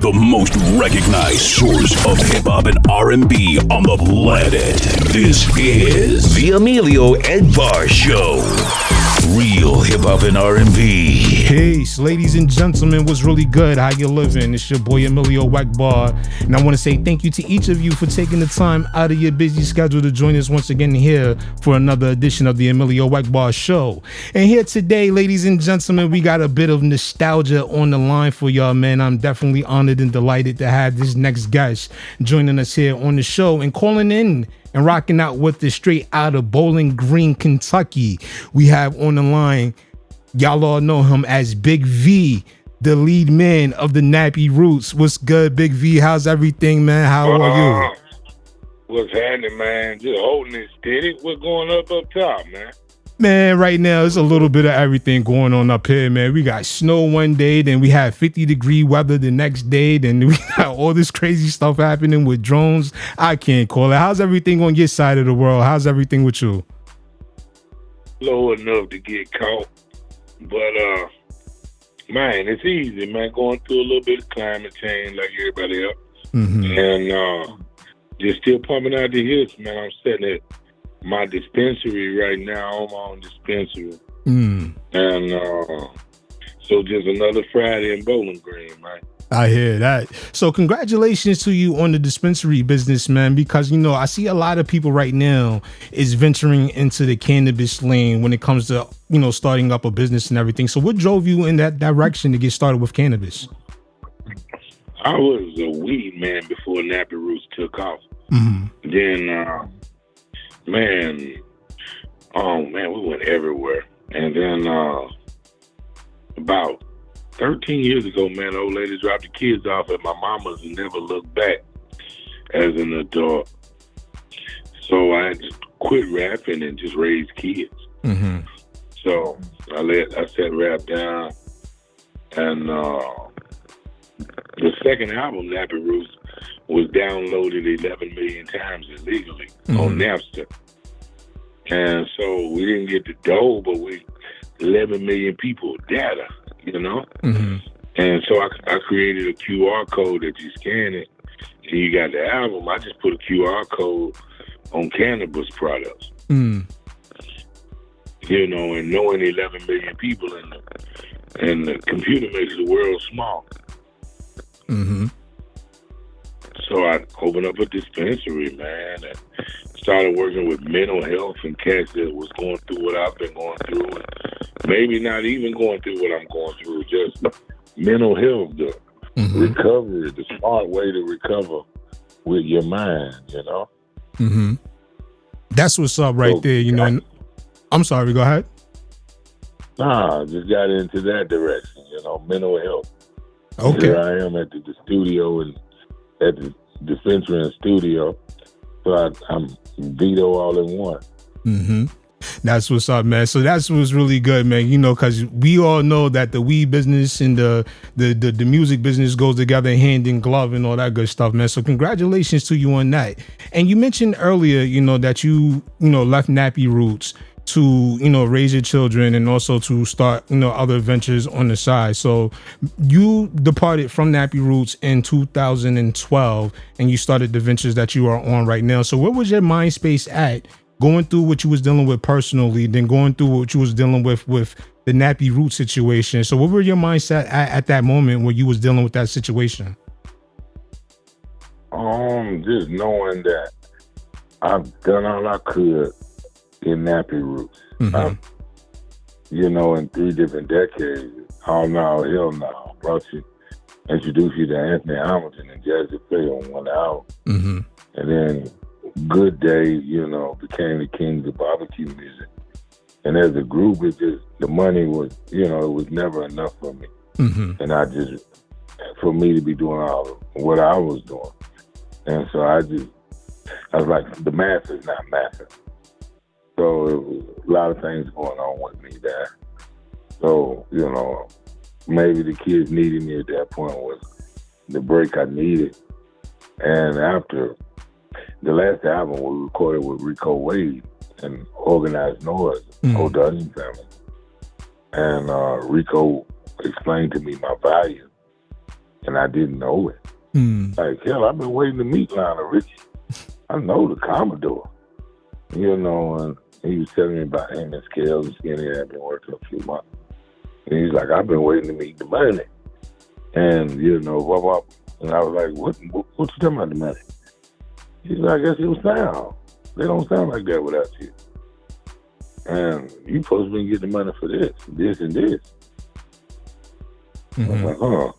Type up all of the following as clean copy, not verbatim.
the most recognized source of hip-hop and R&B on the planet. This is the EMillio EgBar Show. Real hip-hop and R&B. Peace, ladies and gentlemen. What's really good? How you living? It's your boy EMillio EgBar, and I want to say thank you to each of you for taking the time out of your busy schedule to join us once again here for another edition of the EMillio EgBar Show. And here today, ladies and gentlemen, we got a bit of nostalgia on the line for y'all, man. I'm definitely honored and delighted to have this next guest joining us here on the show and calling in and rocking out with us straight out of Bowling Green, Kentucky. We have on the line, y'all all know him as Big V, the lead man of the Nappy Roots. What's good, Big V? How's everything, man? How are you? What's happening, man? Just holding it steady. What's going up top, man? Man, right now, there's a little bit of everything going on up here, man. We got snow one day, then we had 50-degree weather the next day, then we got all this crazy stuff happening with drones. I can't call it. How's everything on your side of the world? How's everything with you? Low enough to get caught. But, man, it's easy, man. Going through a little bit of climate change like everybody else. Mm-hmm. And just still pumping out the hits, man. I'm sitting at my dispensary right now, on my own dispensary. And so just another Friday in Bowling Green, man. I hear that. So congratulations to you on the dispensary business, man, because, you know, I see a lot of people right now is venturing into the cannabis lane when it comes to, you know, starting up a business and everything. So what drove you in that direction to get started with cannabis? I was a weed man before Nappy Roots took off. Mm-hmm. Then, we went everywhere. And then about 13 years ago, man, the old lady dropped the kids off at my mama's and never looked back as an adult. So I had to quit rapping and just raise kids. Mm-hmm. So I set rap down, and the second album, Nappy Roots, was downloaded 11 million times illegally on Napster. And so we didn't get the dough, but 11 million people data, you know? Mm-hmm. And so I created a QR code that you scan it, and you got the album. I just put a QR code on cannabis products. Mm. You know, and knowing 11 million people and the computer makes the world small. Mm-hmm. So I opened up a dispensary, man, and started working with mental health and cats that was going through what I've been going through, and maybe not even going through what I'm going through, just mental health, the recovery, the smart way to recover with your mind, you know? Mm-hmm. That's what's up right there, you know. I'm sorry, go ahead. Nah, just got into that direction, you know, mental health. Okay. Here I am at the studio and at the dispensary and studio. So I'm Vito all in one. Mm-hmm. That's what's up, man. So that's what's really good, man. You know, because we all know that the weed business and the music business goes together hand in glove and all that good stuff, man. So congratulations to you on that. And you mentioned earlier, you know, that you left Nappy Roots to, you know, raise your children and also to start, you know, other ventures on the side. So you departed from Nappy Roots in 2012 and you started the ventures that you are on right now. So where was your mind space at going through what you was dealing with personally, then going through what you was dealing with the Nappy Roots situation? So what were your mindset at that moment when you was dealing with that situation? Just knowing that I've done all I could in Nappy Roots. Mm-hmm. You know, in 3 different decades. Oh no, hell no. Introduced you to Anthony Hamilton and Jazzy Faye on one album. Mm-hmm. And then Good Day, you know, became the kings of barbecue music. And as a group, it just, the money was, you know, it was never enough for me. Mm-hmm. And for me to be doing all of what I was doing. And so I was like, the math is not massive. So it was a lot of things going on with me there. So, you know, maybe the kids needed me at that point was the break I needed. And after the last album we recorded with Rico Wade and Organized Noise, O'Donnell family. And Rico explained to me my value and I didn't know it. Like, hell, I've been waiting to meet Lionel Richie. I know the Commodore, you know, and he was telling me about him and Scales and Skinny that had been working a few months. And he's like, I've been waiting to meet the money. And, you know, blah, blah. And I was like, what you talking about, the money? He's like, I guess it was sound. They don't sound like that without you. And you supposed to be getting the money for this, and this. I was like, huh.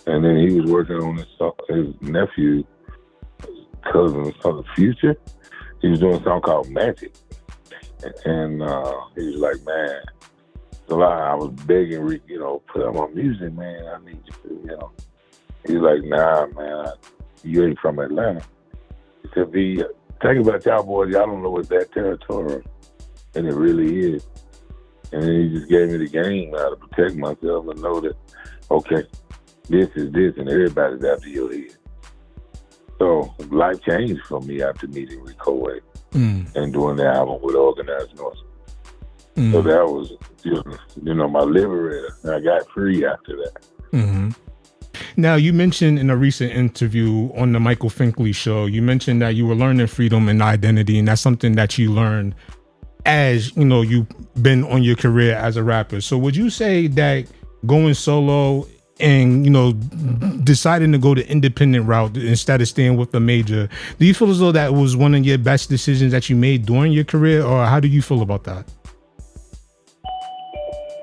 And then he was working on his nephew, cousin, son of Future. He was doing a song called Magic. And he was like, man, so I was begging Rick, you know, put up my music, man. I need you to, you know. He's like, nah, man, you ain't from Atlanta. He said, V, think about y'all boys, y'all don't know what's that territorial. And it really is. And then he just gave me the game how to protect myself and know that, okay, this is this, and everybody's after your head. So life changed for me after meeting Rick Oway and doing the album with Organized Noise. So that was, you know, my liberator. I got free after that. Now, you mentioned in a recent interview on the Michael Finkley show, you mentioned that you were learning freedom and identity, and that's something that you learned as, you know, you've been on your career as a rapper. So would you say that going solo and, you know, deciding to go the independent route instead of staying with the major, do you feel as though that was one of your best decisions that you made during your career, or how do you feel about that?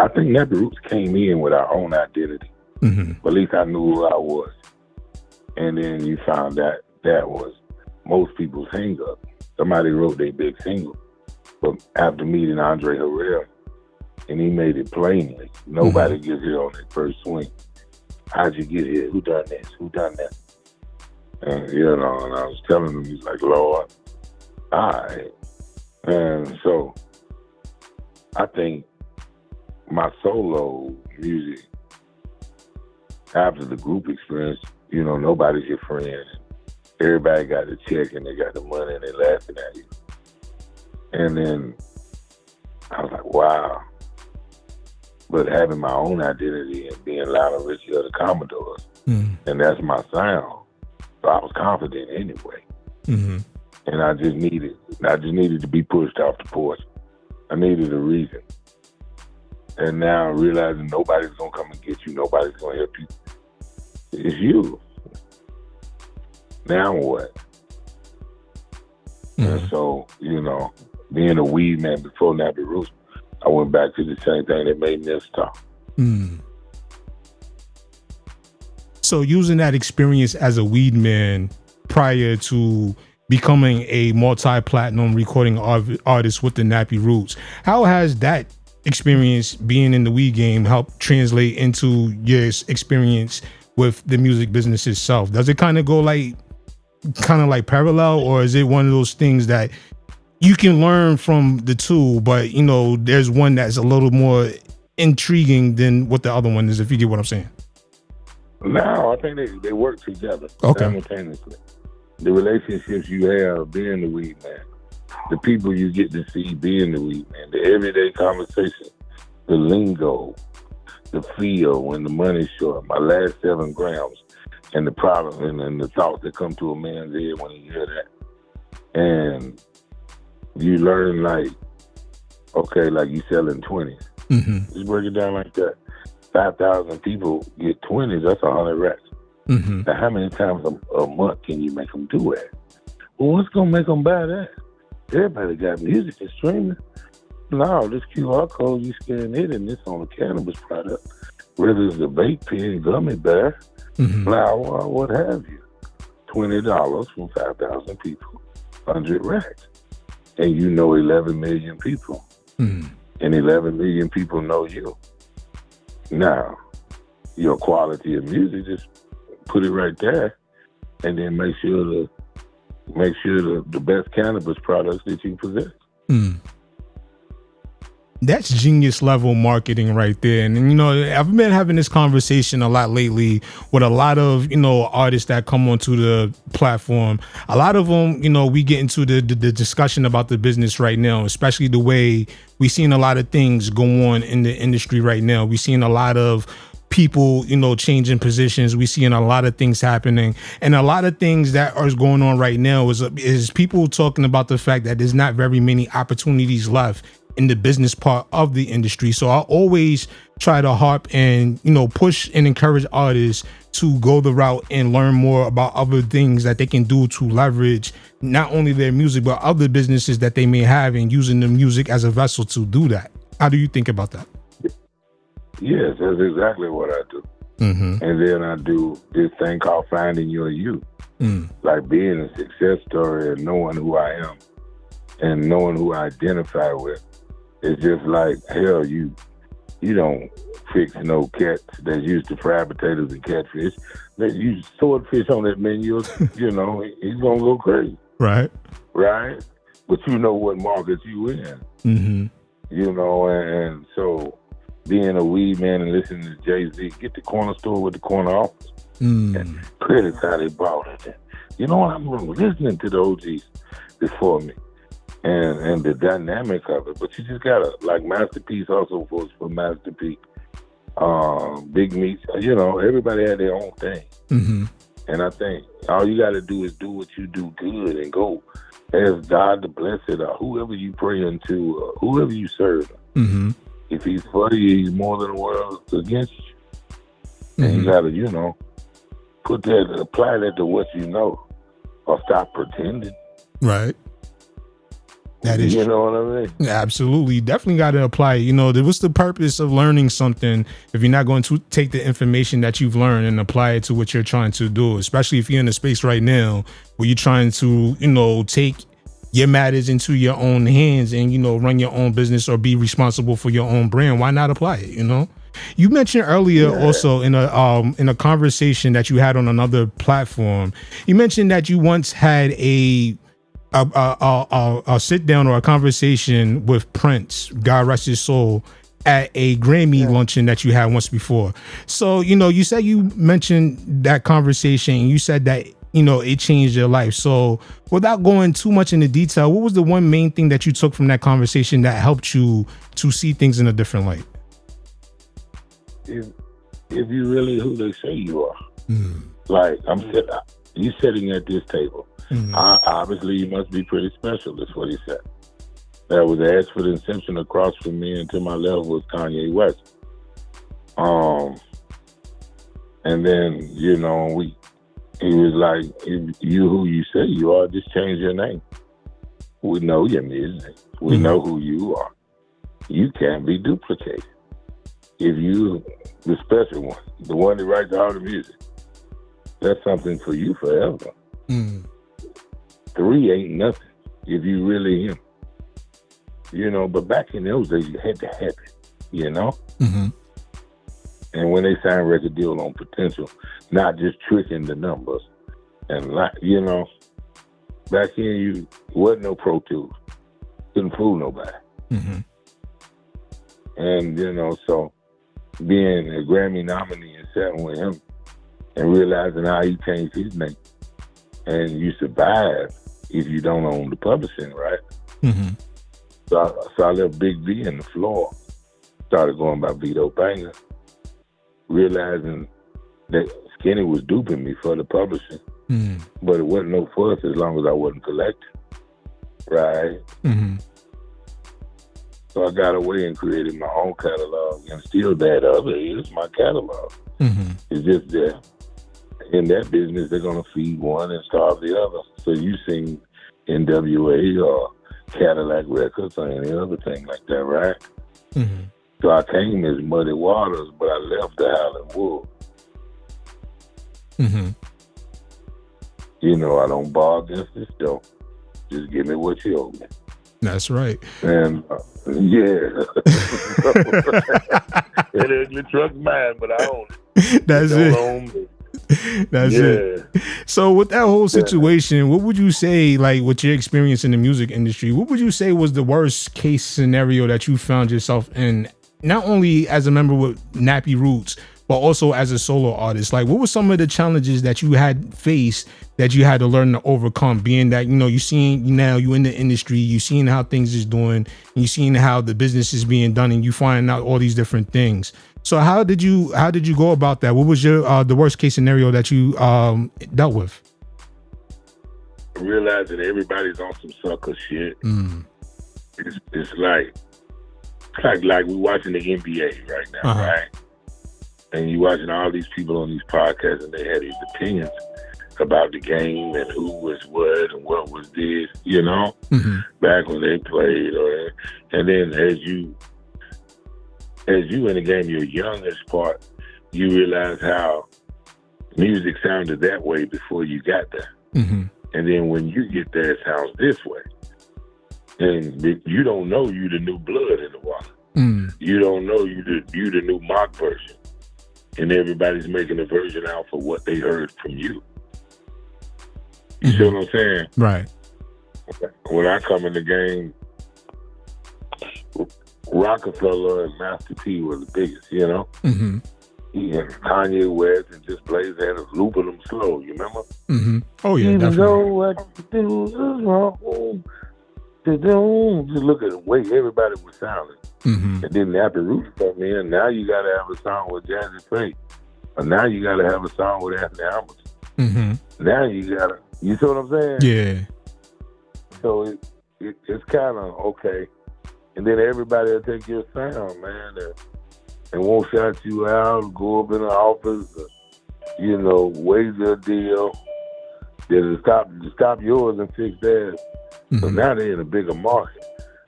I think Nappy Roots came in with our own identity. But at least I knew who I was. And then you found that was most people's hang up. Somebody wrote their big single. But after meeting Andre Harrell, and he made it plainly, nobody gets here on their first swing. How'd you get here? Who done this? Who done that? And, you know, and I was telling him, he's like, Lord, all right. And so I think my solo music, after the group experience, you know, nobody's your friend. Everybody got the check and they got the money and they laughing at you. And then I was like, wow. But having my own identity and being Lionel Richie of the Commodores, and that's my sound. So I was confident anyway. And I just needed to be pushed off the porch. I needed a reason. And now realizing nobody's gonna come and get you, nobody's gonna help you. It's you. Now what? And so, you know, being a weed man before Nappy Roots, I went back to the same thing that made me a star. So using that experience as a weed man prior to becoming a multi-platinum recording artist with the Nappy Roots, how has that experience being in the weed game help translate into your experience with the music business itself? Does it kind of go like parallel, or is it one of those things that you can learn from the two, but you know, there's one that's a little more intriguing than what the other one is, if you get what I'm saying? No, I think they work together simultaneously. The relationships you have being the weed man, the people you get to see being the weed man, the everyday conversation, the lingo, the feel when the money's short, my last 7 grams, and the problem and the thoughts that come to a man's head when he hear that. And you learn like, okay, like you selling 20s. Just break it down like that. 5,000 people get 20s, that's 100 racks. Now how many times a month can you make them do that? Well, what's gonna make them buy that? Everybody got music and streaming. No, this QR code, you scan it and it's on a cannabis product. Whether it's a vape pen, gummy bear, flower, what have you. $20 from 5,000 people, 100 racks. And you know 11 million people. And 11 million people know you. Now, your quality of music, just put it right there and then make sure the best cannabis products that you possess. That's genius level marketing right there. And you know, I've been having this conversation a lot lately with a lot of, you know, artists that come onto the platform. A lot of them, you know, we get into the discussion about the business right now, especially the way we're seeing a lot of things go on in the industry right now. We're seeing a lot of people, changing positions. We seeing a lot of things happening, and a lot of things that are going on right now is people talking about the fact that there's not very many opportunities left in the business part of the industry. So I always try to harp and, push and encourage artists to go the route and learn more about other things that they can do to leverage not only their music, but other businesses that they may have, and using the music as a vessel to do that. How do you think about that? Yes, that's exactly what I do. Mm-hmm. And then I do this thing called Finding Your You. Like being a success story and knowing who I am and knowing who I identify with. It's just like, hell, you don't fix no cats that used to fry potatoes and catfish. That you swordfish on that menu, he's gonna go crazy. Right. But you know what markets you in. Mm-hmm. And so being a weed man and listening to Jay-Z, get the corner store with the corner office. And credit how they bought it. I'm listening to the OGs before me. And the dynamic of it, but you just gotta, like Masterpiece also for Masterpiece, Big Meats, everybody had their own thing. Mm-hmm. And I think all you gotta do is do what you do good and go ask God to bless it, or whoever you pray into, or whoever you serve. Mm-hmm. If he's for you, he's more than the world against you. Mm-hmm. And you gotta, apply that to what you know, or stop pretending. Right. That is, you know what I mean? Absolutely. Definitely got to apply it. What's the purpose of learning something if you're not going to take the information that you've learned and apply it to what you're trying to do, especially if you're in a space right now where you're trying to, take your matters into your own hands and, run your own business or be responsible for your own brand. Why not apply it, You mentioned earlier also in a conversation that you had on another platform, you mentioned that you once had a sit down or a conversation with Prince, God rest his soul, at a Grammy luncheon that you had once before. So, you said you mentioned that conversation and you said that, it changed your life. So without going too much into detail, what was the one main thing that you took from that conversation that helped you to see things in a different light? If you really who they say you are, like you sitting at this table, obviously you must be pretty special. That's what he said. That was Ashford and Simpson across from me, and to my left was Kanye West. And then he was like, if you who you say you are, just change your name. We know your music. We know who you are. You can't be duplicated. If you, the special one, the one that writes all the music, that's something for you forever. 3 ain't nothing if you really him. But back in those days, you had to have it, Mm-hmm. And when they signed record deal on potential, not just tricking the numbers, and back then you wasn't no Pro Tools, couldn't fool nobody. Mm-hmm. And so being a Grammy nominee and sitting with him and realizing how he changed his name, and you survive if you don't own the publishing, right? Mm-hmm. So I left Big V in the floor, started going by Vito Banger, realizing that Skinny was duping me for the publishing, but it wasn't no fuss as long as I wasn't collecting, right? Mm-hmm. So I got away and created my own catalog, and still that other is my catalog. Mm-hmm. It's just that in that business, they're going to feed one and starve the other. So you sing NWA or Cadillac Records or any other thing like that, right? Mm-hmm. So I came as Muddy Waters, but I left the Howlin' Wolf. Mm-hmm. I don't bar against this dough. Just give me what you owe me. That's right. And yeah. The truck's mine, but I own it. That's it. It. Own me. That's it. So with that whole situation, what would you say, like with your experience in the music industry, what would you say was the worst case scenario that you found yourself in, not only as a member with Nappy Roots, but also as a solo artist. Like, what were some of the challenges that you had faced that you had to learn to overcome? Being that, you know, you seeing now you in the industry, you seeing how things is doing, and you seeing how the business is being done, and you finding out all these different things. So how did you go about that? What was your the worst case scenario that you dealt with? Realizing everybody's on some sucker shit. It's like we watching the NBA right now, right? And you watching all these people on these podcasts, and they had these opinions about the game and who was what and what was this, you know, back when they played, and then as you in the game, your youngest part, you realize how music sounded that way before you got there. And then when you get there, it sounds this way. And you don't know you the new blood in the water. You don't know you the new mock version. And everybody's making a version out for what they heard from you. You see what I'm saying? Right. When I come in the game, Rockefeller and Master P were the biggest, you know? He had Kanye West and just Blaze had us looping them slow, you remember? Oh, yeah, even definitely. Though what you do is wrong. Just look at the way everybody was sounding. And then Nappy Roots come in. Now you got to have a song with Jazzy Faye. Or now you got to have a song with Anthony Hamilton. Now you got to, you see what I'm saying? Yeah. So it's kind of okay. And then everybody will take your sound, man, and won't shout you out, go up in the office, you know, waive their deal. They'll stop yours and fix theirs. So now they're in a bigger market.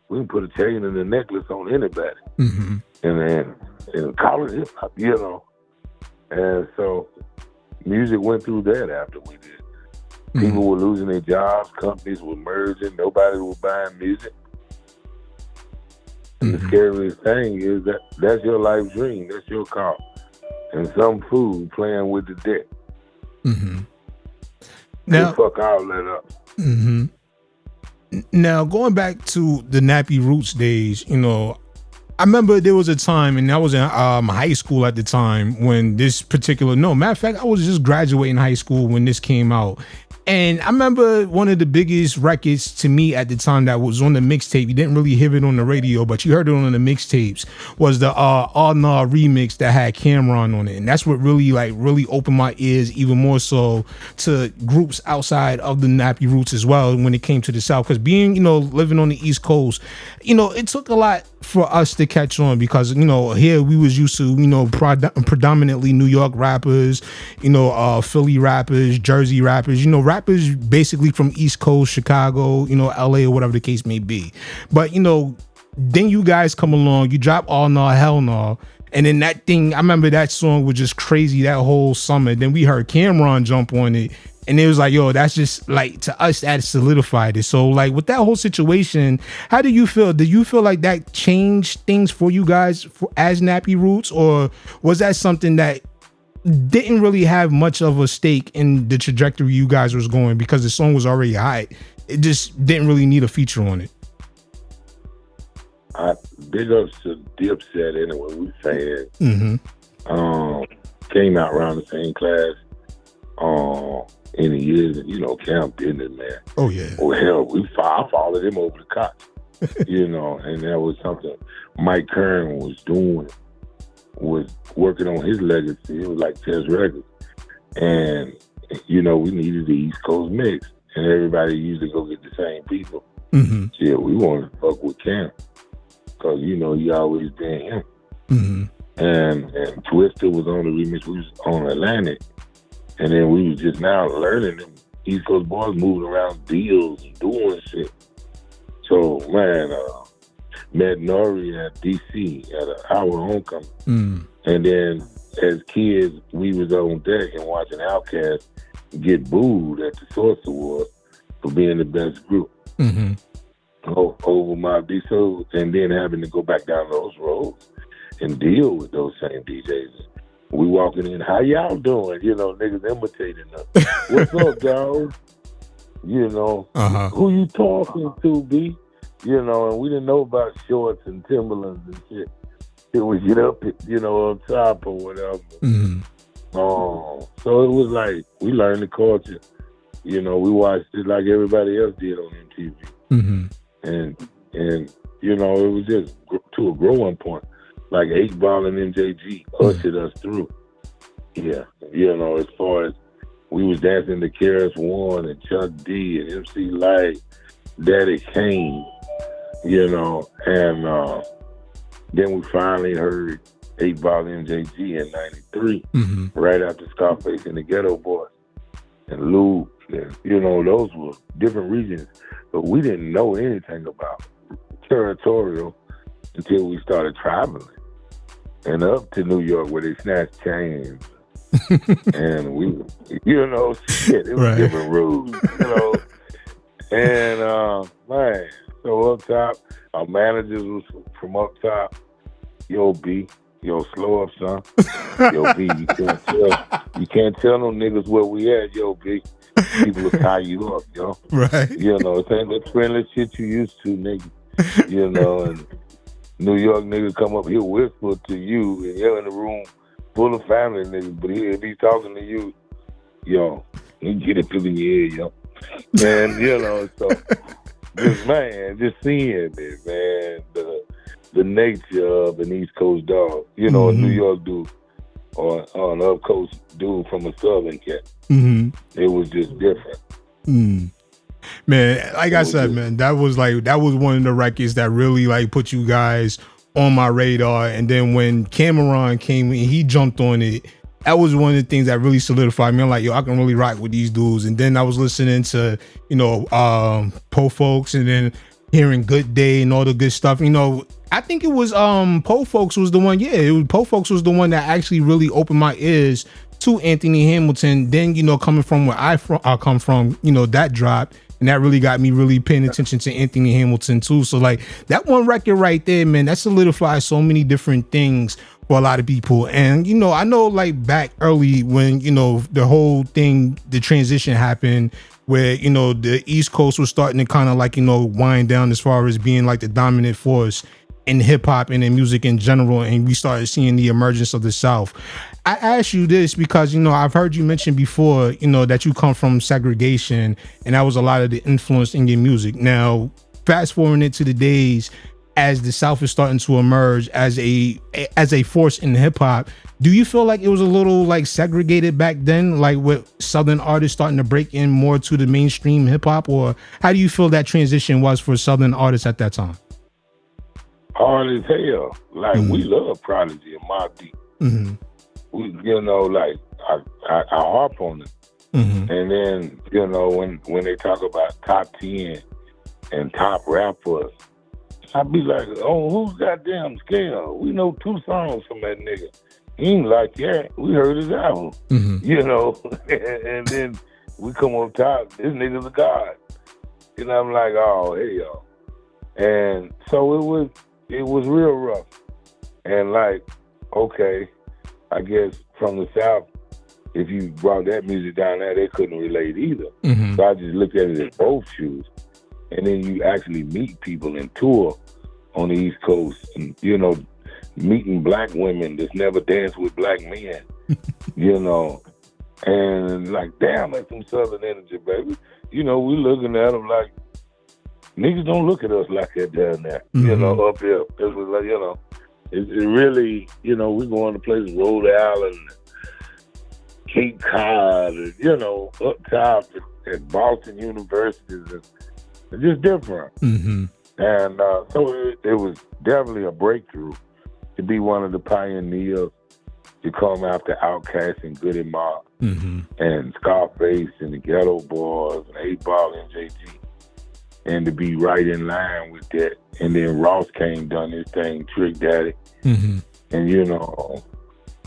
We can put a chain and a necklace on anybody. And call it hip hop, you know. And so music went through that after we did. People were losing their jobs, companies were merging, nobody was buying music. And the scariest thing is that's your life dream, that's your car. And some fool playing with the debt. Now, fuck all that up. Now, going back to the Nappy Roots days, you know, I remember there was a time, and I was in high school at the time when this particular, matter of fact, I was just graduating high school when this came out. And I remember one of the biggest records to me at the time that was on the mixtape. You didn't really hear it on the radio, but you heard it on the mixtapes. Was the All Nah remix that had Cameron on it, and that's what really opened my ears even more so to groups outside of the Nappy Roots as well when it came to the South. Because being, living on the East Coast, it took a lot for us to catch on because here we was used to predominantly New York rappers, Philly rappers, Jersey rappers, rappers basically from East Coast, Chicago, LA or whatever the case may be. But then you guys come along, you drop All Nah Hell Nah, and then that thing, I remember that song was just crazy that whole summer. Then we heard Cameron jump on it, and it was like, yo, that's just like, to us, that solidified it. So like with that whole situation, how do you feel? Do you feel like that changed things for you guys as Nappy Roots, or was that something that didn't really have much of a stake in the trajectory you guys was going because the song was already hot? It just didn't really need a feature on it. Big ups to Dipset anyway. We fans. Came out around the same class. In the years, Camp Business, man. Oh yeah. Oh hell, I followed him over the cops. And that was something Mike Kern was doing. Was working on his legacy. It was like Test Records. And, we needed the East Coast mix. And everybody used to go get the same people. Yeah, we wanted to fuck with Cam. Because, he always been him. And Twister was on the remix. We was on Atlantic. And then we was just now learning them East Coast boys moving around deals and doing shit. So, man, met Nori at DC at our homecoming. And then as kids, we was on deck and watching Outkast get booed at the Source Awards for being the best group. Over my D-So, and then having to go back down those roads and deal with those same DJs. We walking in, how y'all doing? Niggas imitating us. What's up, dog? Who you talking to, B? And we didn't know about shorts and Timberlands and shit. till we get up, on top or whatever. So it was like we learned the culture. We watched it like everybody else did on MTV. And it was just to a growing point. Like EgBar and MJG ushered us through. Yeah, as far as we was dancing to Keras One and Chuck D and MC Light, Daddy Kane, and then we finally heard EgBar and MJG in '93, right after Scarface and the Ghetto Boys and Lou. And, those were different regions, but we didn't know anything about territorial until we started traveling and up to New York where they snatched chains. And we, it was different rules, And, man, so up top, our managers was from up top. Yo, B, slow up, son. Yo, B, you can't tell no niggas where we at, yo, B. People will tie you up, yo. Right. It ain't that friendly shit you used to, nigga. And New York nigga come up here whisper to you, and you're in the room full of family niggas, but he's talking to you, yo, you get it through the ear, yo. And, so, just seeing it, man, the nature of an East Coast dog, a New York dude or an Up Coast dude from a Southern cat. It was just different. Man, like I said, man, that was one of the records that really put you guys on my radar. And then when Cameron came and he jumped on it, that was one of the things that really solidified me. I'm like, yo, I can really rock with these dudes. And then I was listening to, Po Folks, and then hearing Good Day and all the good stuff. I think it was Po Folks was the one. Yeah, it was Po Folks was the one that actually really opened my ears to Anthony Hamilton. Then coming from where I come from, that dropped, and that really got me really paying attention to Anthony Hamilton too. So that one record right there, man, that solidifies so many different things for a lot of people. And I know back early when the whole thing, the transition happened, where the East Coast was starting to kind of wind down as far as being the dominant force in hip hop and in music in general, and we started seeing the emergence of the South. I asked you this because I've heard you mention before that you come from segregation, and that was a lot of the influence in your music. Now, fast forwarding it to the days as the South is starting to emerge as a force in hip hop, do you feel like it was a little segregated back then, with Southern artists starting to break in more to the mainstream hip hop, or how do you feel that transition was for Southern artists at that time? Hard as hell. We love Prodigy and Mobb Deep. We, I harp on it. And then, when they talk about top 10 and top rappers, I'd be like, oh, who's goddamn scale? We know 2 songs from that nigga. He ain't like that. We heard his album, and then we come up top, this nigga's a god. And I'm like, oh, hey, y'all. And so it was real rough. And okay, I guess from the South, if you brought that music down there, they couldn't relate either. So I just looked at it as both shoes. And then you actually meet people and tour on the East Coast, and meeting black women that's never danced with black men, and damn, that's some Southern energy, baby. We looking at them like niggas don't look at us like that down there, up here. It was it really, we going to places, Rhode Island, Cape Cod, up top at Boston universities, and just different. And so it was definitely a breakthrough to be one of the pioneers to come after Outkast and Goody Mob and Scarface and the Ghetto Boys and EgBar and JG, and to be right in line with that. And then Ross came, done his thing, Trick Daddy, and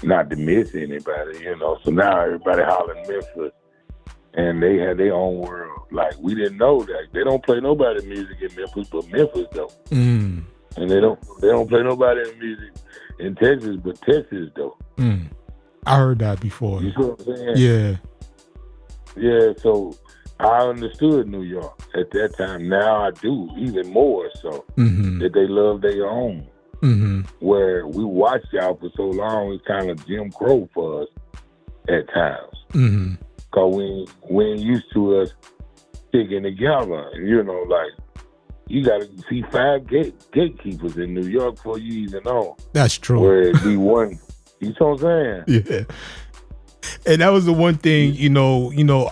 not to miss anybody, So now everybody hollering Memphis, and they had their own world. We didn't know that they don't play nobody music in Memphis, but Memphis though. And they don't play nobody music in Texas, but Texas though. I heard that before. You see what I'm saying? Yeah. So I understood New York at that time. Now I do even more so that they love their own. where we watched y'all for so long, it's kind of Jim Crow for us at times. Because we ain't used to us sticking together. You know, like, you got to see 5 gatekeepers in New York before you even know. That's true. Where it be one. You know what I'm saying? Yeah. And that was the one thing,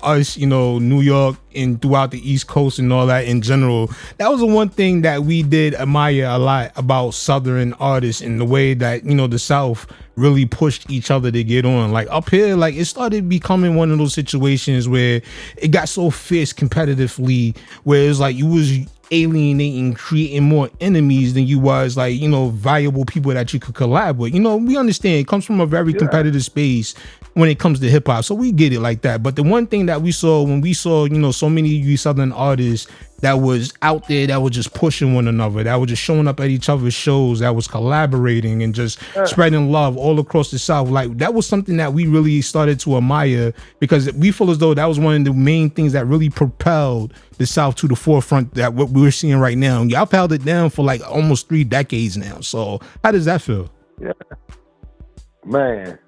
us, New York and throughout the East Coast and all that in general. That was the one thing that we did admire a lot about Southern artists and the way that, the South really pushed each other to get on. Like up here, like it started becoming one of those situations where it got so fierce competitively, where it's like you was alienating, creating more enemies than you was like, valuable people that you could collab with. We understand it comes from a very competitive space when it comes to hip hop. So we get it like that. But the one thing that we saw when we saw, so many of you Southern artists that was out there, that was just pushing one another, that was just showing up at each other's shows, that was collaborating and just spreading love all across the South. Like that was something that we really started to admire, because we feel as though that was one of the main things that really propelled the South to the forefront, that what we're seeing right now. And y'all held it down for like almost 3 decades now. So how does that feel? Yeah, man,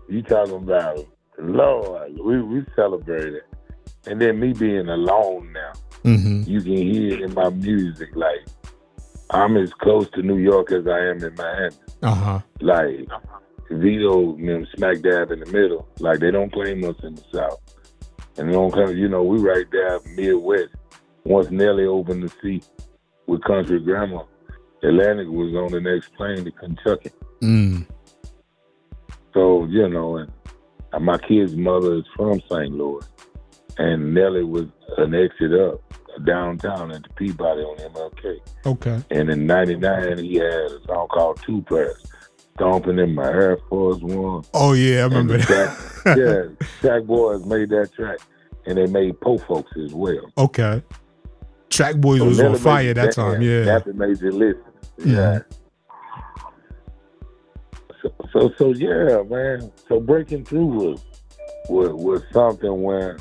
you talking about Lord, we celebrate it. And then me being alone now, you can hear it in my music. Like, I'm as close to New York as I am in Miami. Like, Vito, smack dab in the middle. Like, they don't claim us in the South. And they don't come, we right there Midwest. Once Nelly opened the sea with Country Grammar, Atlantic was on the next plane to Kentucky. So, and my kid's mother is from St. Louis. And Nelly was an exit up downtown at the Peabody on MLK. Okay. And in '99, he had a song called Two Pairs, stomping in my Air Force One. Oh, yeah, I remember that. Track Boys made that track, and they made Po Folks as well. Okay. Track Boys was on fire that time, yeah. Nappy made you listen. Yeah. So yeah, man. So breaking through was something where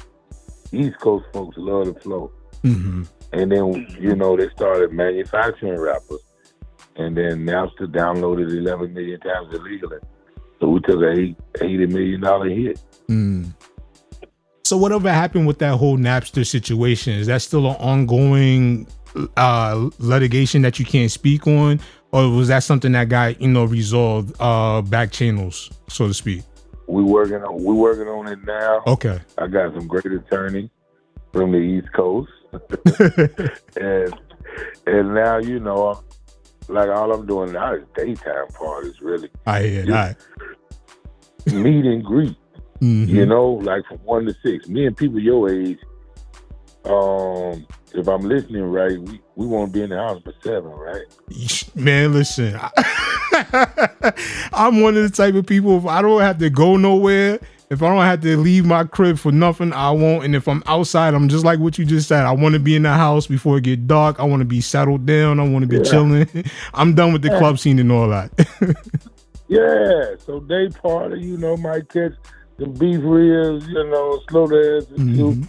East Coast folks love to flow. And then, they started manufacturing rappers. And then Napster downloaded 11 million times illegally. So we took a $80 million hit. So whatever happened with that whole Napster situation, is that still an ongoing litigation that you can't speak on? Or was that something that got, resolved back channels, so to speak? We working on it now. Okay. I got some great attorneys from the East Coast. and now, like all I'm doing now is daytime parties, really. I hear that. Meet and greet. Like from 1 to 6. Me and people your age, if I'm listening right, we won't be in the house for 7, right? Man, listen. I'm one of the type of people, if I don't have to go nowhere, if I don't have to leave my crib for nothing, I won't. And if I'm outside, I'm just like what you just said. I want to be in the house before it get dark. I want to be settled down. I want to be chilling. I'm done with the club scene and all that. So day party, might catch the beef ribs, slow dance and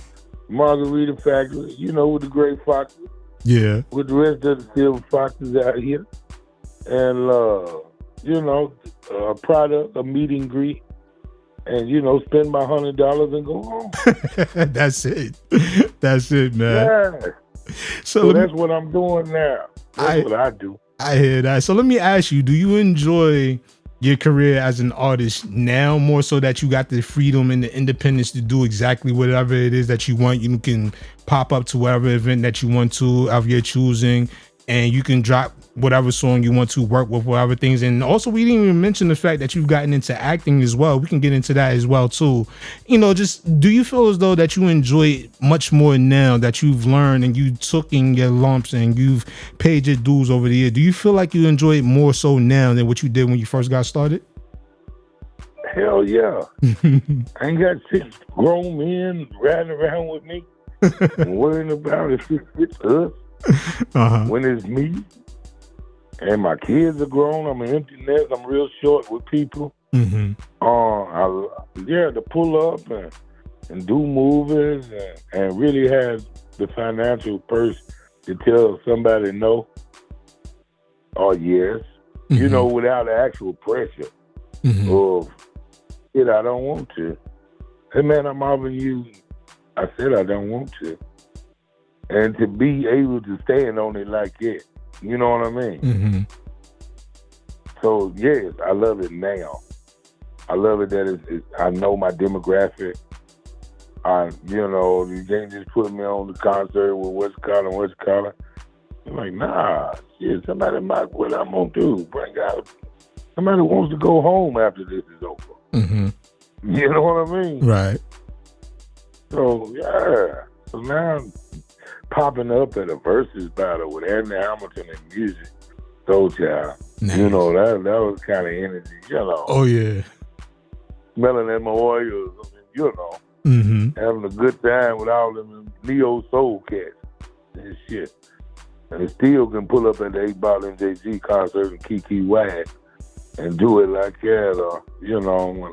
margarita factory, with the great foxes. Yeah. With the rest of the silver foxes out here. And, a product, a meet and greet. And, spend my $100 and go home. That's it, man. Yeah. So that's what I'm doing now. That's what I do. I hear that. So let me ask you, do you enjoy your career as an artist now more so that you got the freedom and the independence to do exactly whatever it is that you want? You can pop up to whatever event that you want to of your choosing, and you can drop whatever song you want to, work with whatever things. And also, we didn't even mention the fact that you've gotten into acting as well. We can get into that as well too. Just do you feel as though that you enjoy it much more now that you've learned and you took in your lumps and you've paid your dues over the year? Do you feel like you enjoy it more so now than what you did when you first got started? Hell yeah. I ain't got 6 grown men riding around with me and worrying about if it's us when it's me. And my kids are grown. I'm an empty nest. I'm real short with people. To pull up and do movies and really have the financial purse to tell somebody no or yes. you know, without the actual pressure of shit I don't want to. Hey man, I'm offering you. I said I don't want to, and to be able to stand on it like that, you know what I mean? So yes, I love it now. I love it that I know my demographic. You know, you can't just put me on the concert with what's color. I'm like, nah, shit, somebody might, what I'm gonna do, bring out somebody who wants to go home after this is over. You know what I mean? Right. So, yeah. So now I'm popping up at a versus battle with Andy Hamilton and music. So, child, you know, that was kind of energy, you know. Oh, yeah. Smelling them oils, I mean, you know. Having a good time with all them neo soul cats and shit. And still can pull up at the EgBar MJG concert in Kiki Wide and do it like that. Or, you know, when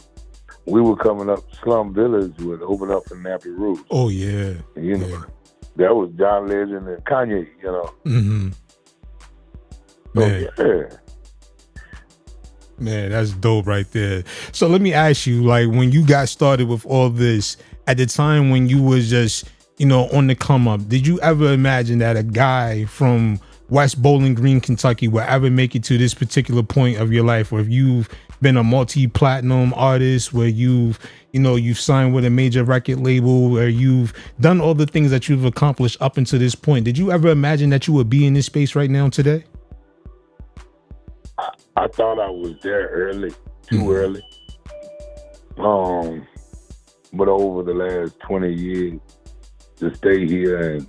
we were coming up, Slum Village would open up for Nappy Roots. Oh, yeah. And, you know, that was John Legend and Kanye, you know. Man. So, yeah. Man, that's dope right there. So let me ask you, like, when you got started with all this, at the time when you was just, you know, on the come up, did you ever imagine that a guy from West Bowling Green, Kentucky would ever make it to this particular point of your life where you've been a multi-platinum artist, where you've signed with a major record label, where you've done all the things that you've accomplished up until this point? Did you ever imagine that you would be in this space right now today? I thought I was there early, too early. But over the last 20 years, to stay here, and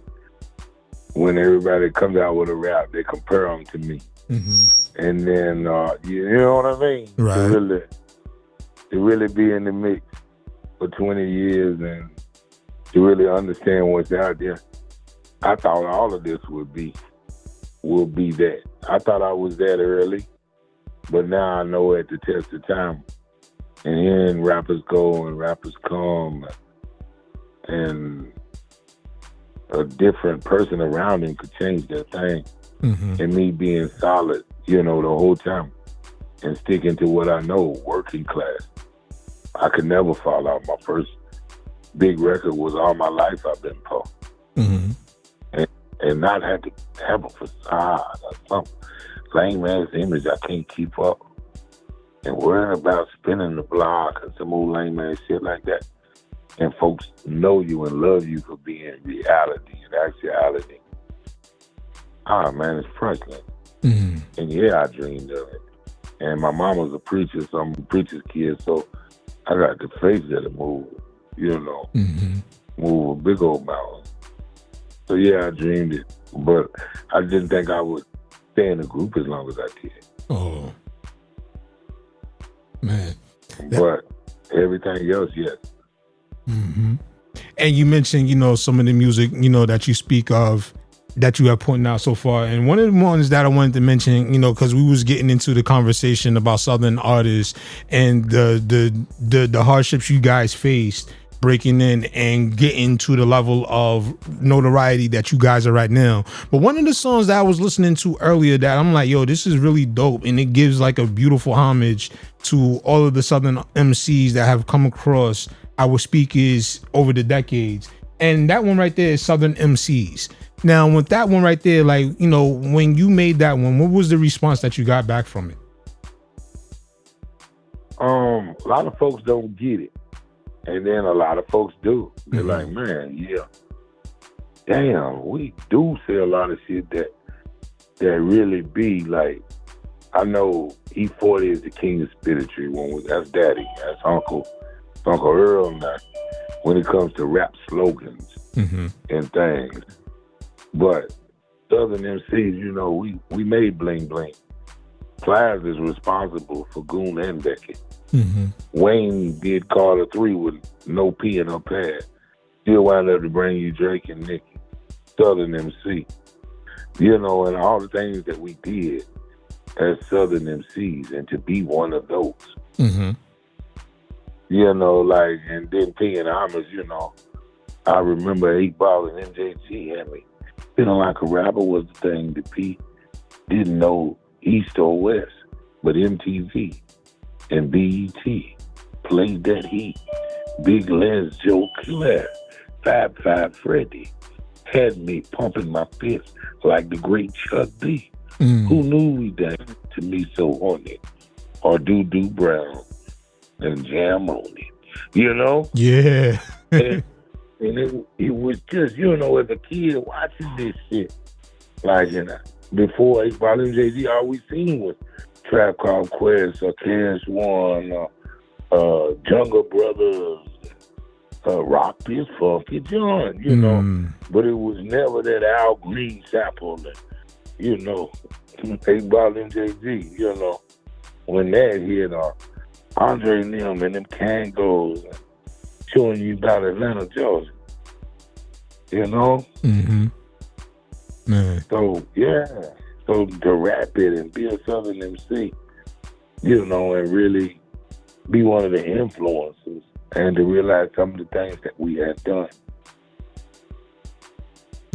when everybody comes out with a rap, they compare them to me. And then, you know what I mean? Right. To really be in the mix for 20 years and to really understand what's out there. I thought all of this will be that. I thought I was that early. But now I know at the test of time, and hearing rappers go and rappers come, and a different person around him could change that thing. And me being solid, you know, the whole time, and sticking to what I know, working class. I could never fall out. My first big record was All My Life I've Been Poor. And not have to have a facade or something. Lame ass image I can't keep up, and worrying about spinning the block and some old lame ass shit like that. And folks know you and love you for being reality and actuality. Ah man, it's priceless. And yeah, I dreamed of it. And my mama's a preacher, so I'm a preacher's kid, so I got the face that'll move, you know, move a big old mountain. So yeah, I dreamed it, but I didn't think I would stay in the group as long as I did. Oh, man. But everything else, yes. And you mentioned, you know, some of the music, you know, that you speak of, that you have pointed out so far. And one of the ones that I wanted to mention, you know, because we was getting into the conversation about Southern artists and the hardships you guys faced breaking in and getting to the level of notoriety that you guys are at now. But one of the songs that I was listening to earlier that I'm like, yo, this is really dope, and it gives like a beautiful homage to all of the Southern MCs that have come across our speakers over the decades. And that one right there is Southern MCs. Now, with that one right there, like, you know, when you made that one, what was the response that you got back from it? A lot of folks don't get it. And then a lot of folks do. They're like, man, yeah. Damn, we do say a lot of shit that really be like, I know E40 is the king of spiritry. That's daddy. That's Uncle Earl now, when it comes to rap slogans and things. But Southern MCs, you know, we made Bling Bling. Pliers is responsible for Goon and Becky. Wayne did Carter 3 with no P in her pad. Still wound up to bring you Drake and Nicki. Southern MC. You know, and all the things that we did as Southern MCs, and to be one of those. You know, like, and then paying homage, you know. I remember EgBar and MJG had me feeling like a rapper was the thing. The P didn't know East or West. but MTV and BET played that heat. Big Les, Joe Claire, Fab Five Freddy had me pumping my fist like the great Chuck D. Who knew we danced to me so horny? Or Doo Brown and Jam on it. You know? Yeah. and it was just, as a kid watching this shit, like, before EgBar and Jay-Z, all we seen was Trap Called Quest, or Cash One, Jungle Brothers, Rock This Funky John, But it was never that Al Green sample that, EgBar and Jay-Z, when that hit, Andre and them and them Kangos showing you about Atlanta, Georgia. Mm-hmm. Man. So, So to rap it and be a Southern MC, and really be one of the influencers and to realize some of the things that we had done.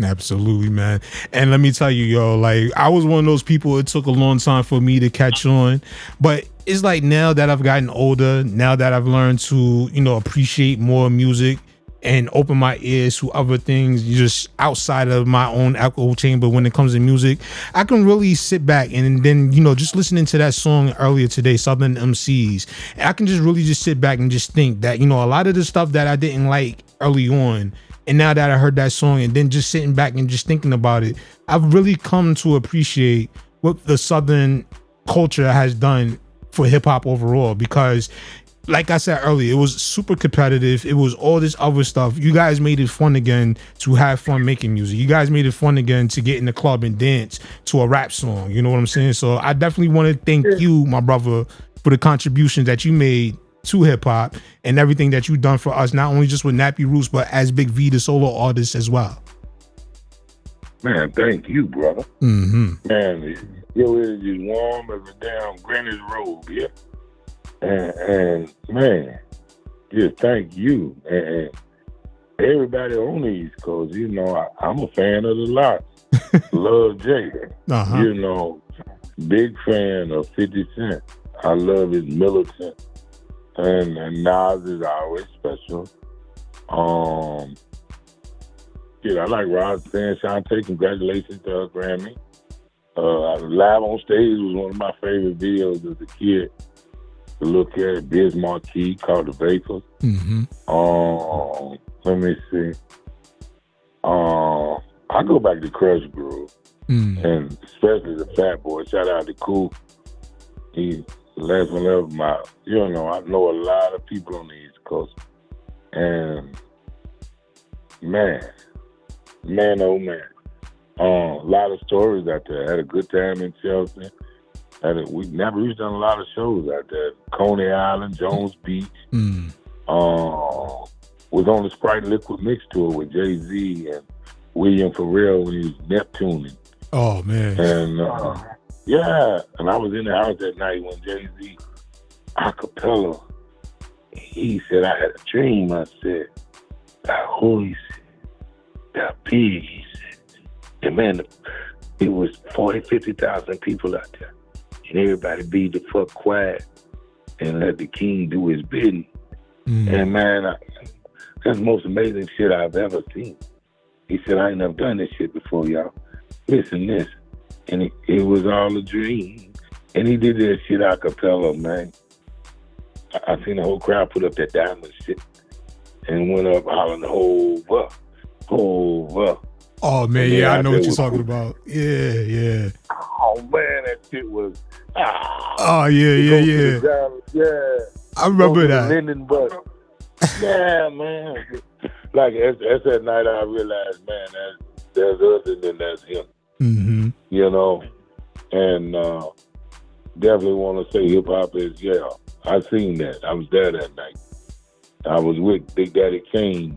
Absolutely, man. And let me tell you, yo, like, I was one of those people, it took a long time for me to catch on, but it's like now that I've gotten older, now that I've learned to, appreciate more music and open my ears to other things just outside of my own echo chamber when it comes to music, I can really sit back and then, just listening to that song earlier today, Southern MCs, I can just really just sit back and just think that, a lot of the stuff that I didn't like early on, and now that I heard that song and then just sitting back and just thinking about it, I've really come to appreciate what the Southern culture has done for hip hop overall, because like I said earlier, it was super competitive. It was all this other stuff. You guys made it fun again to have fun making music. You guys made it fun again to get in the club and dance to a rap song. You know what I'm saying? So I definitely want to thank you, my brother, for the contributions that you made to hip hop and everything that you've done for us, not only just with Nappy Roots, but as Big V, the solo artist as well. Man, thank you, brother. Mm-hmm. Man, your energy is warm as a damn granny's robe, yeah? And man, just thank you. And everybody on the East Coast, I'm a fan of the lot. Love Jay. Big fan of 50 Cent. I love his militant. And Nas is always special. I like Rod saying, Shantae, congratulations to her Grammy. Live on Stage was one of my favorite videos as a kid to look at. Biz Marquee called The Vapors. Mm-hmm. Let me see. I go back to Crush Groove, and especially the Fat Boy. Shout out to Cool. He last one of my, I know a lot of people on the East Coast, and man, oh man, a lot of stories out there. Had a good time in Chelsea. We've done a lot of shows out there. Coney Island, Jones Beach. Was on the Sprite Liquid Mix tour with Jay-Z and William Pharrell when he was Neptuning. Oh man. And and I was in the house that night when Jay-Z acapella. He said, I had a dream. I said, he said, that big, he said. And man, it was 50,000 people out there. And everybody be the fuck quiet and let the king do his bidding. And man, that's the most amazing shit I've ever seen. He said, I ain't never done this shit before, y'all. Listen this. And it was all a dream. And he did that shit a cappella, man. I seen the whole crowd put up that diamond shit and went up hollering, over. Oh, man, yeah, I know what you're talking about. Yeah. Oh, man, that shit was... Oh, yeah. I remember that. Linden Bush. Yeah, man. Like, that's that night I realized, man, there's other than that's him. Mm-hmm. And definitely want to say hip-hop is, I seen that. I was there that night. I was with Big Daddy Kane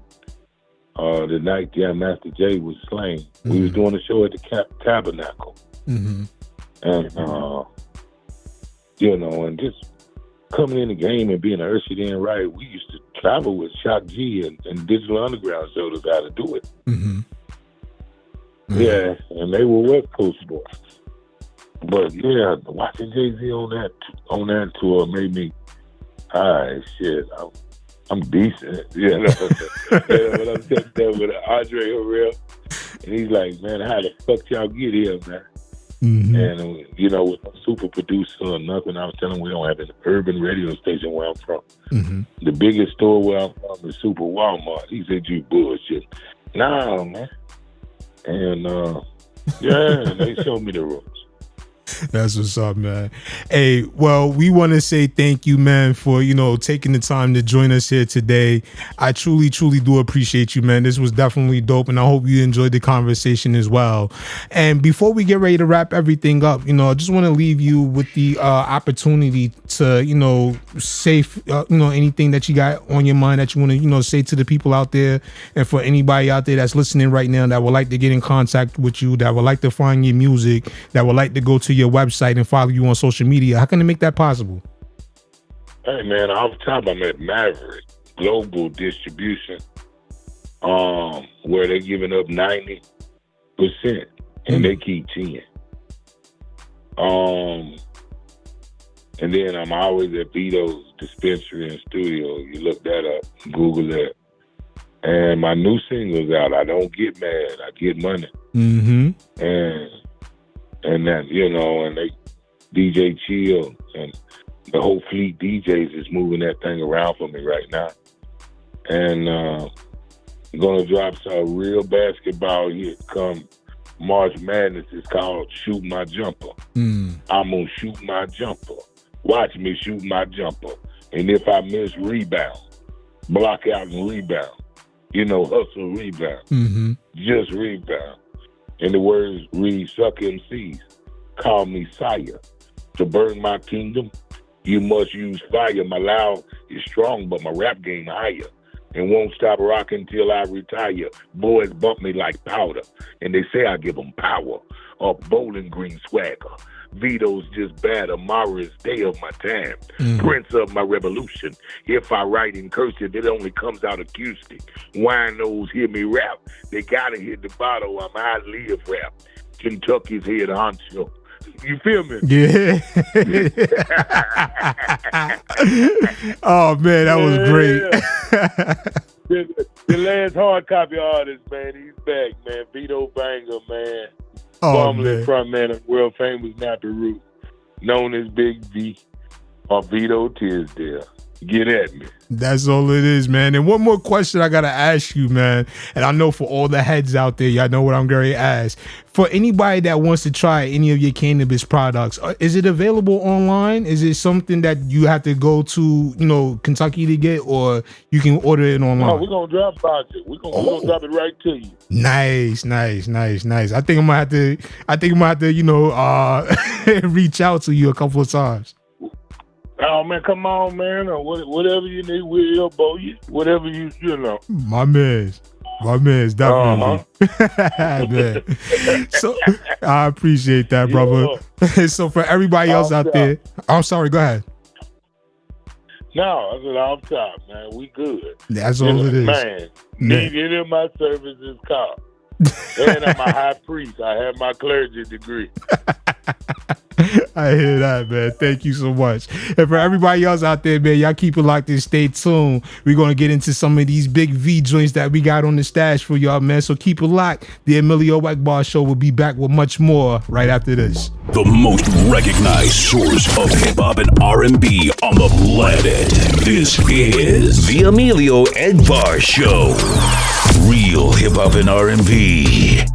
the night Jam Master Jay was slain. Mm-hmm. We was doing a show at the Tabernacle. Mm-hmm. And, and just coming in the game and being ushered in right, we used to travel with Shock G and Digital Underground showed us how to do it. Mm-hmm. Yeah, and they were West Coast boys. But yeah, watching Jay-Z on that tour made me, shit, I'm decent. You know when I'm sitting there with Andre Harrell, and he's like, man, how the fuck y'all get here, man? Mm-hmm. And, with a super producer or nothing, I was telling him we don't have an urban radio station where I'm from. Mm-hmm. The biggest store where I'm from is Super Walmart. He said, you bullshit. Nah, man. And, they showed me the ropes. That's what's up, man. Hey, well, we want to say thank you, man, for, taking the time to join us here today. I truly, truly do appreciate you, man. This was definitely dope, and I hope you enjoyed the conversation as well. And before we get ready to wrap everything up, I just want to leave you with the opportunity to, say, anything that you got on your mind that you want to, say to the people out there, and for anybody out there that's listening right now that would like to get in contact with you, that would like to find your music, that would like to go to your website and follow you on social media. How can they make that possible? Hey, man, off the top, I'm at Maverick Global Distribution, where they're giving up 90% and they keep 10. And then I'm always at Vito's Dispensary and Studio. You look that up, Google that. And my new single's out. I Don't Get Mad, I Get Money. Mm-hmm. And that, and they DJ Chill and the whole fleet DJs is moving that thing around for me right now. And I'm gonna drop some real basketball here come March Madness. It's called Shoot My Jumper. I'm gonna shoot my jumper. Watch me shoot my jumper. And if I miss, rebound. Block out and rebound. Hustle, rebound. Mm-hmm. Just rebound. In the words read, suck MCs, call me sire. To burn my kingdom, you must use fire. My loud is strong, but my rap game higher. And won't stop rocking till I retire. Boys bump me like powder, and they say I give them power. A Bowling Green swagger. Vito's just bad. Amara's day of my time. Prince of my revolution. If I write in cursive, it only comes out acoustic. Winos hear me rap. They gotta hit the bottle. I'm I live rap. Kentucky's head honcho. You feel me? Yeah. Oh man, that was great. the last hard copy artist, man, he's back, man. Vito Banger, man. Formerly frontman of world famous Nappy Roots, known as Big V, or Vito Tisdale. Get at me. That's all it is, man. And one more question I gotta ask you, man. And I know for all the heads out there, y'all know what I'm going to ask. For anybody that wants to try any of your cannabis products, is it available online? Is it something that you have to go to, Kentucky to get, or you can order it online? No, we're gonna drop it. We're gonna drop it right to you. Nice. I think I'm gonna have to, reach out to you a couple of times. Oh man, come on, man! Or whatever you need, we'll elbow you. Whatever you know. My man's definitely. Man. So I appreciate that, brother. So for everybody else out there, I'm sorry. Go ahead. No, I said off top, man. We good. That's all it is, man. Need any of my services called. And I'm a high priest. I have my clergy degree. I hear that, man. Thank you so much. And for everybody else out there, man, y'all keep it locked and stay tuned. We're going to get into some of these big V joints that we got on the stash for y'all, man. So keep it locked. The EMillio EgBar Show will be back with much more right after this. The most recognized source of hip-hop and R&B on the planet. This is the EMillio EgBar Show. Real hip-hop and R&B.